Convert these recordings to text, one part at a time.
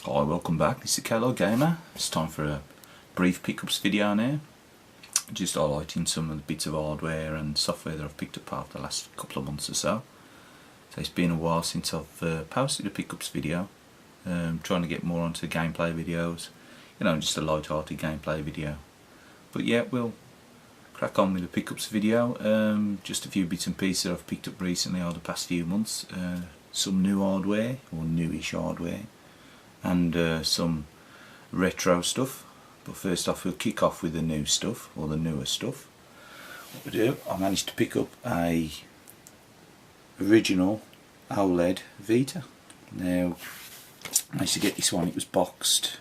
Hi, welcome back. This is Kalo Gamer. It's time for a brief pickups video now. Just highlighting some of the bits of hardware and software that I've picked up after the last couple of months or so. So it's been a while since I've posted a pickups video. Trying to get more onto gameplay videos. You know, just a light-hearted gameplay video. But yeah, we'll crack on with the pickups video. Just a few bits and pieces that I've picked up recently over the past few months. Some new hardware, or newish hardware, and some retro stuff. But first off, we'll kick off with the new stuff, or the newer stuff. What we do, I managed to pick up a original OLED Vita. Now, I managed to get this one. It was boxed,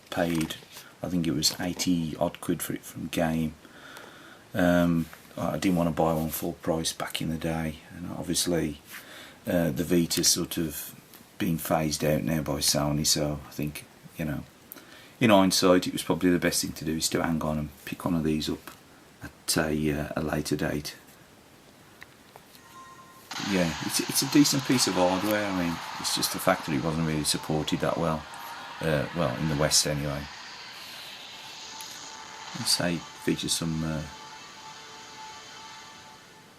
paid, I think it was 80 odd quid for it from Game. I didn't want to buy one full price back in the day, and obviously the Vita's sort of being phased out now by Sony, so I think, you know, in hindsight it was probably the best thing to do is to hang on and pick one of these up at a later date. Yeah, it's a decent piece of hardware. I mean, it's just the fact that it wasn't really supported that well, well, in the West anyway. I'd say it features some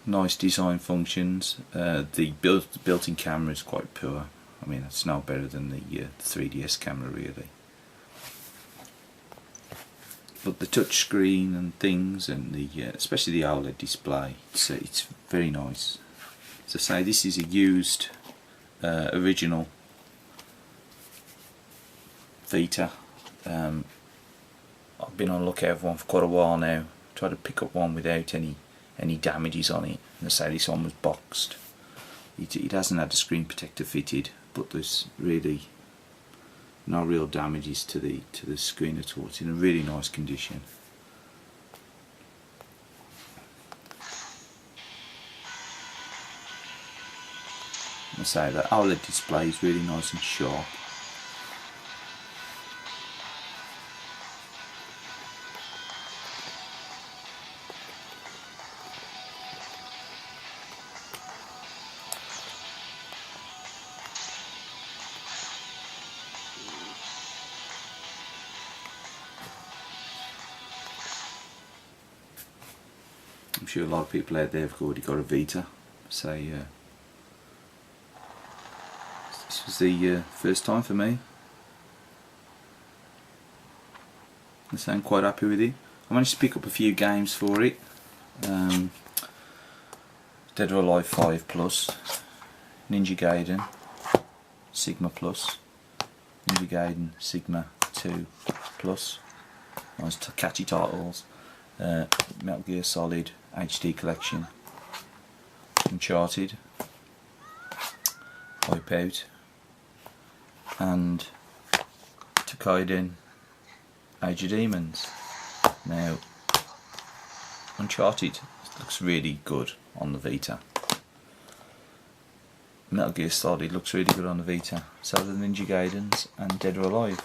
nice design functions. The built-in camera is quite poor. I mean, it's no better than the 3DS camera really. But the touch screen and things, and the especially the OLED display, it's very nice. As I say, this is a used original Vita. I've been on the lookout for one for quite a while now. Tried to pick up one without any damages on it. And I say this one was boxed. It hasn't had a screen protector fitted, but there's really no real damages to the screen at all. It's in a really nice condition. I say that OLED display is really nice and sharp. I'm sure a lot of people out there have already got a Vita. Say, this was the first time for me. I'm quite happy with it. I managed to pick up a few games for it. Dead or Alive 5 Plus, Ninja Gaiden, Sigma Plus, Ninja Gaiden Sigma 2 Plus. Nice catchy titles. Metal Gear Solid HD Collection, Uncharted, Wipeout, and Gaiden Age of Demons. Now, Uncharted looks really good on the Vita. Metal Gear Solid looks really good on the Vita. So do the Ninja Gaidens and Dead or Alive.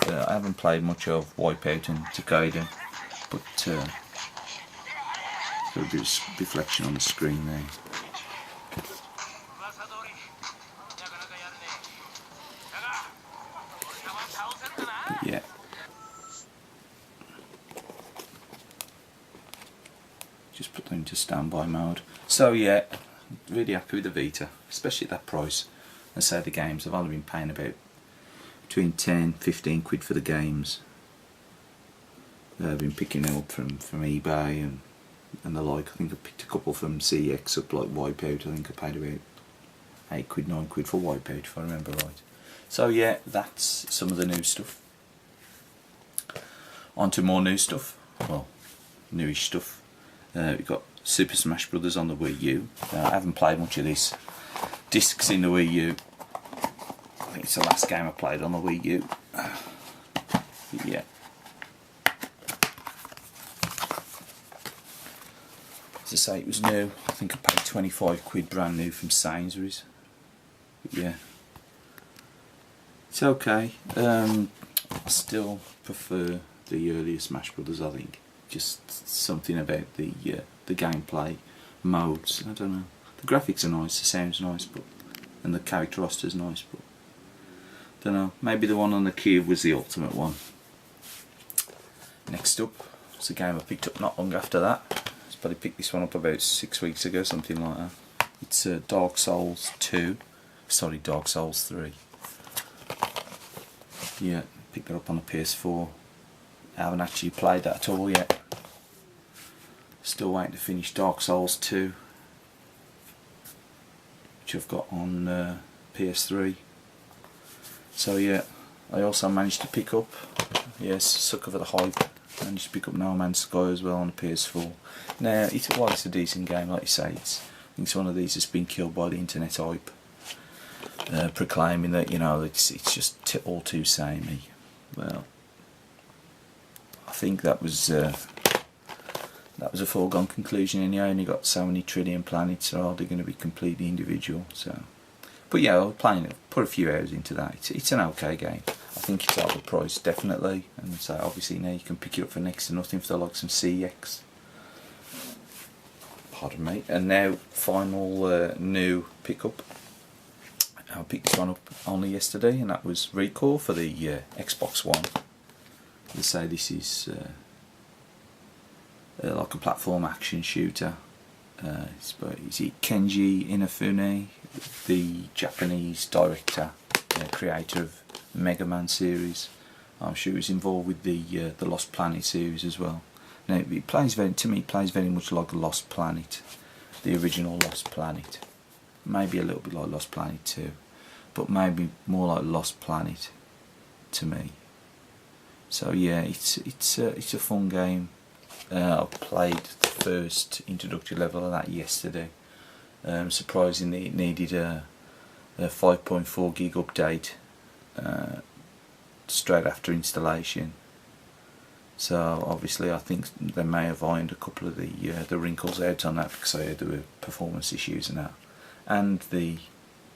I haven't played much of Wipeout and Gaiden, but got a bit of reflection on the screen there. But yeah, just put them into standby mode. So yeah, really happy with the Vita, especially at that price. And say the games, I've only been paying about between 10-15 quid for the games. I've been picking them up from eBay and the like. I think I picked a couple from CX up, like Wipeout. I think I paid about 8 quid, 9 quid for Wipeout, if I remember right. So yeah, that's some of the new stuff. On to more new stuff. Well, newish stuff. We've got Super Smash Brothers on the Wii U. I haven't played much of this. Discs in the Wii U. I think it's the last game I played on the Wii U. Yeah. As I say, it was new. I think I paid 25 quid brand new from Sainsbury's. But yeah, it's okay. I still prefer the earlier Smash Brothers. I think just something about the gameplay modes. I don't know. The graphics are nice, the sound's nice, but and the character roster's nice, but Don't know, maybe the one on the cube was the ultimate one. Next up, it's a game I picked up not long after that. I probably picked this one up about 6 weeks ago, something like that. It's Dark Souls 2, sorry, Dark Souls 3. Yeah, picked it up on the PS4. I haven't actually played that at all yet. Still waiting to finish Dark Souls 2, which I've got on PS3. So yeah, I also managed to pick up, yes, sucker for the hype, managed to pick up No Man's Sky as well on the PS4. Now, while it's a decent game, like you say, I think it's one of these that's been killed by the internet hype, proclaiming that, you know, it's just all too samey. Well, I think that was a foregone conclusion, and you only got so many trillion planets, so they're going to be completely individual. So, but yeah, I was playing it, put a few hours into that. It's an okay game. I think it's overpriced, definitely, and so obviously now you can pick it up for next to nothing for the likes of CX. Pardon me. And now, final new pickup. I picked this one up only yesterday, and that was Recall for the Xbox One. They say this is like a platform action shooter. Is it Kenji Inafune, the Japanese director, creator of Mega Man series? I'm sure he's involved with the Lost Planet series as well. Now it plays to me, it plays very much like Lost Planet, the original Lost Planet. Maybe a little bit like Lost Planet 2, but maybe more like Lost Planet to me. So yeah, it's a fun game. I played the first introductory level of that yesterday. Surprisingly, it needed a 5.4 gig update straight after installation. So obviously, I think they may have ironed a couple of the wrinkles out on that, because I heard there were performance issues and that. And the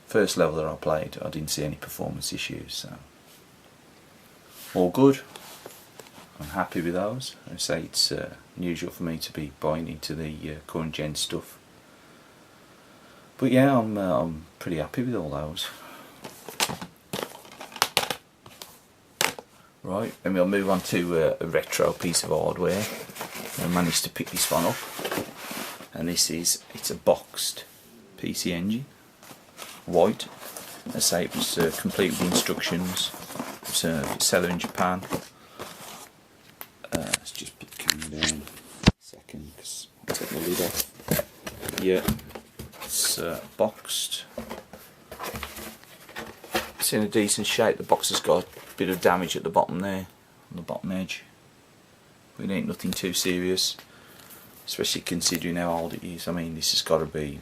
first level that I played, I didn't see any performance issues. So all good. I'm happy with those. I say it's unusual for me to be buying into the current gen stuff, but yeah, I'm pretty happy with all those. Right, and we'll move on to a retro piece of hardware. I managed to pick this one up, and it's a boxed PC Engine, white. I say it was complete with instructions. It's a seller in Japan. Let's just put the camera down a second, because I'll take the lid off. Yeah, it's boxed. It's in a decent shape. The box has got a bit of damage at the bottom there, on the bottom edge. But it ain't nothing too serious, especially considering how old it is. I mean, this has got to be,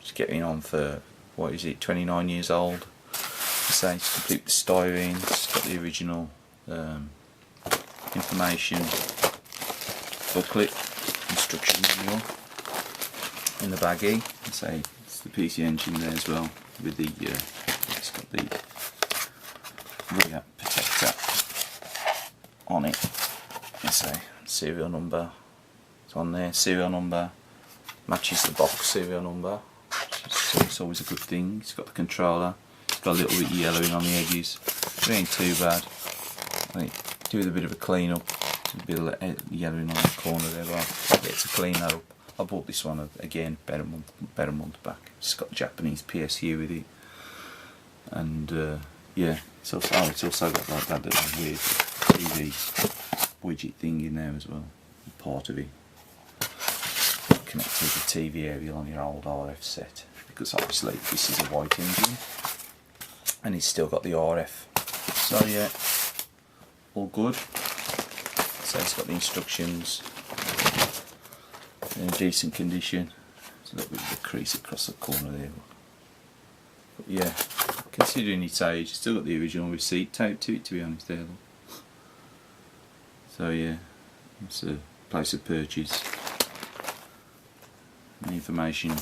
it's getting on for, what is it, 29 years old. I say it's complete with styrene. It's got the original information booklet, instruction manual in the baggie. I say it's the PC Engine there as well, with the it's got the rear protector on it. I say serial number, it's on there. Serial number matches the box serial number, so it's always a good thing. It's got the controller. It's got a little bit of yellowing on the edges. It ain't too bad. I think do with a bit of a clean up, a bit of yellowing on the corner there, but I'll get to clean that up. I bought this one again about a month back. It's got Japanese PSU with it, and yeah, it's also got like that little weird TV widget thing in there as well, part of it. Connected with the TV aerial on your old Aug-Sept, because obviously this is a white engine, and it's still got the RF. So yeah, all good. So it's got the instructions in decent condition. There's a little bit of a crease across the corner there, but yeah, considering its age, it's still got the original receipt taped to it, to be honest there. So yeah, it's a place of purchase. The information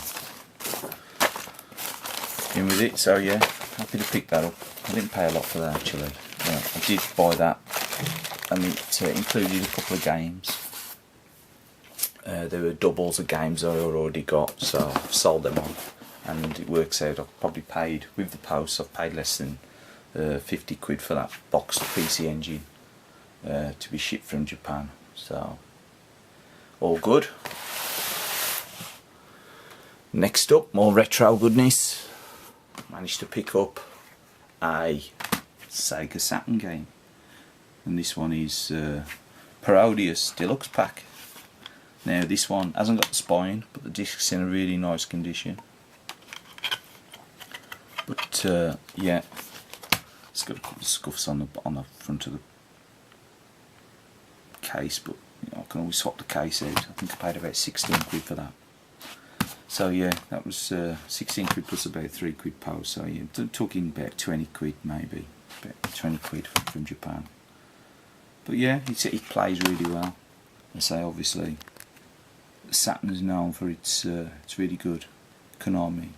in with it, so yeah, happy to pick that up. I didn't pay a lot for that actually. I did buy that, and it included a couple of games. There were doubles of games I already got, so I've sold them on, and it works out. I've probably paid, with the post, I've paid less than 50 quid for that boxed PC Engine to be shipped from Japan. So all good. Next up, more retro goodness. Managed to pick up a Sega Saturn game, and this one is Parodius Deluxe Pack. Now this one hasn't got the spine, but the disc's in a really nice condition. But yeah, it's got a couple of scuffs on the front of the case, but you know, I can always swap the case out. I think I paid about 16 quid for that. So yeah, that was 16 quid plus about 3 quid post. So yeah, talking about 20 quid maybe, about 20 quid from Japan. But yeah, it plays really well. I say obviously, Saturn is known for its really good Konami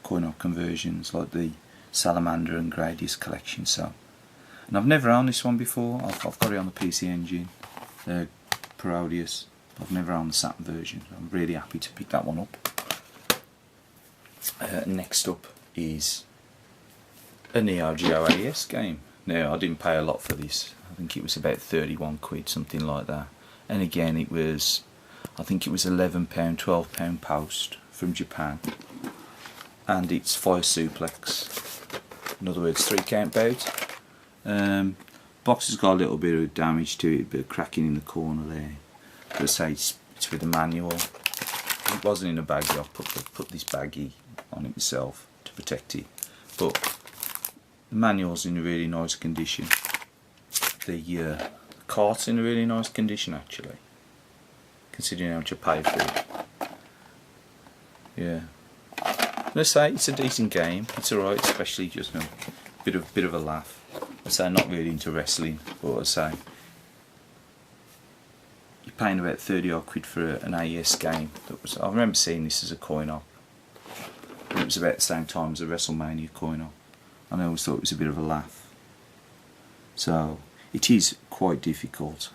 coin-op conversions, like the Salamander and Gradius collection. So, and I've never owned this one before. I've got it on the PC Engine, Parodius. I've never owned the Saturn version. I'm really happy to pick that one up. Next up is a Neo Geo AES game. Now I didn't pay a lot for this. I think it was about 31 quid, something like that. And again, it was, I think it was £11, £12 post from Japan. And it's fire suplex. In other words, 3 count bout. Box has got a little bit of damage to it, a bit of cracking in the corner there. But I say it's with a manual. It wasn't in a baggie. I put this baggie on it myself to protect it. But the manual's in a really nice condition. The cart's in a really nice condition actually, considering how much I paid for it. Yeah, let's say it's a decent game. It's alright, especially just a bit of a laugh. I say I'm not really into wrestling, but I say you're paying about 30 odd quid for an AES game. I remember seeing this as a coin-op. It was about the same time as a WrestleMania coin-op, and I always thought it was a bit of a laugh. So it is quite difficult,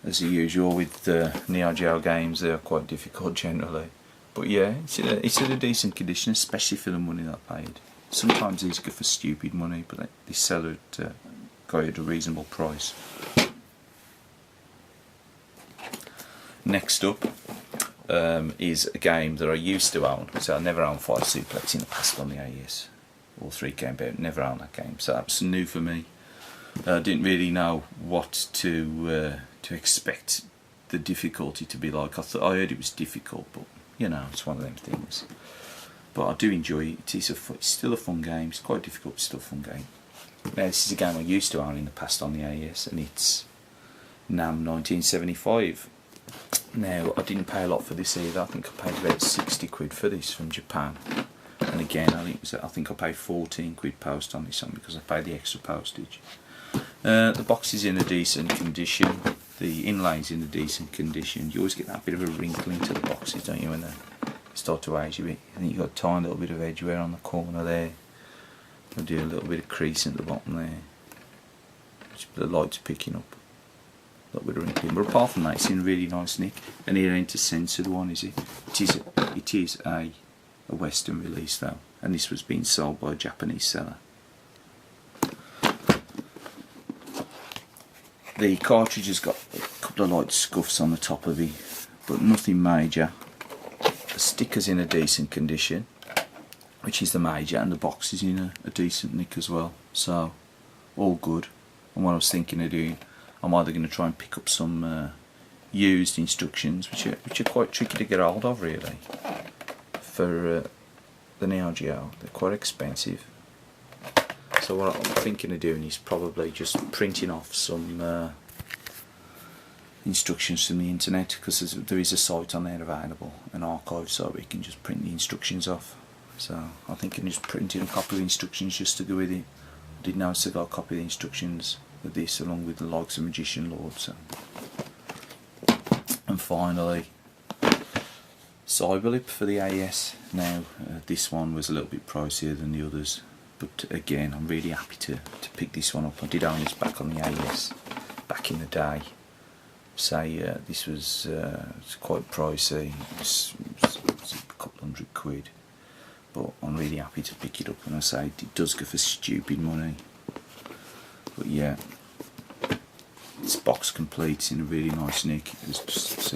as usual with the Neo Geo games. They are quite difficult generally, but yeah, it's in a decent condition, especially for the money that I paid. Sometimes these go for stupid money, but they sell it got it at a reasonable price. Next up is a game that I used to own. So I never owned Fire Suplex in the past on the AES. All 3 came out, never owned that game. So that was new for me. I didn't really know what to expect the difficulty to be like. I heard it was difficult, but you know, it's one of them things. But I do enjoy it. It's still a fun game. It's quite difficult, but still a fun game. Now this is a game I used to own in the past on the AES, and it's NAM 1975. Now I didn't pay a lot for this either. I think I paid about 60 quid for this from Japan. And again, I think I paid 14 quid post on this one because I paid the extra postage. The box is in a decent condition. The inlay's in a decent condition. You always get that bit of a wrinkling to the boxes, don't you, when they start to age a bit. I think you've got a tiny little bit of edge wear on the corner there. I'll do a little bit of crease at the bottom there, which the light's picking up. A little bit of wrinkling, but apart from that, it's in really nice nick. And it ain't a censored one, is it? It is a Western release though, and this was being sold by a Japanese seller. The cartridge has got a couple of light scuffs on the top of it, but nothing major. The sticker's in a decent condition, which is the major, and the box is in a decent nick as well, so all good. And what I was thinking of doing, I'm either going to try and pick up some used instructions, which are quite tricky to get hold of really, for the Neo Geo. They're quite expensive. So what I'm thinking of doing is probably just printing off some instructions from the internet, because there is a site on there available, an archive, so we can just print the instructions off. So I'm thinking of just printing a copy of the instructions just to go with it. I did notice I got a copy of the instructions of this along with the likes of Magician Lord. So. And finally, Cyberlip for the AES. Now this one was a little bit pricier than the others, but again I'm really happy to pick this one up. I did own this back on the AES back in the day. Say this was quite pricey. It was a couple £100, but I'm really happy to pick it up, and I say it does go for stupid money. But yeah, it's box complete, it's in a really nice nick. There's just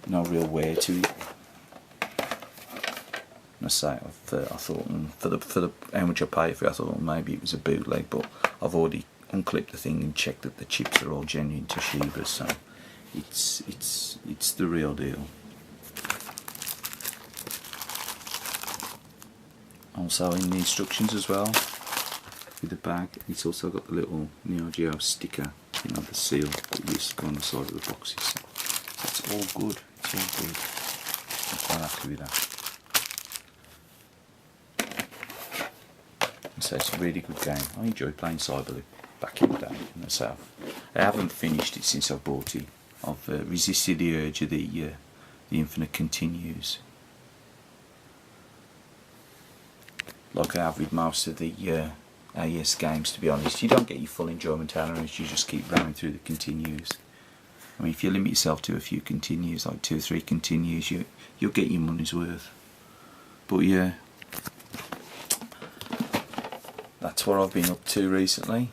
no real wear to it. And I say, I thought for the how much I paid for it, I thought maybe it was a bootleg, but I've already unclipped the thing and checked that the chips are all genuine Toshiba, so it's the real deal. Also in the instructions as well, with the bag, it's also got the little Neo Geo sticker, you know, the seal that used to go on the side of the boxes. So it's all good, it's all good. I'm quite happy with that. So it's a really good game. I enjoy playing Cyberloop back in the day myself. I haven't finished it since I've bought it. I've resisted the urge of the infinite continues, like I have with most of the AES games, to be honest. You don't get your full enjoyment out of it, you just keep running through the continues. I mean, if you limit yourself to a few continues, like 2 or 3 continues, you'll get your money's worth. But yeah, that's what I've been up to recently,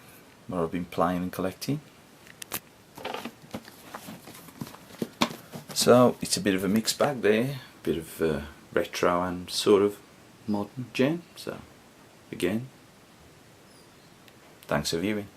what I've been playing and collecting. So it's a bit of a mixed bag there, a bit of retro and sort of modern gen. So again, thanks for viewing.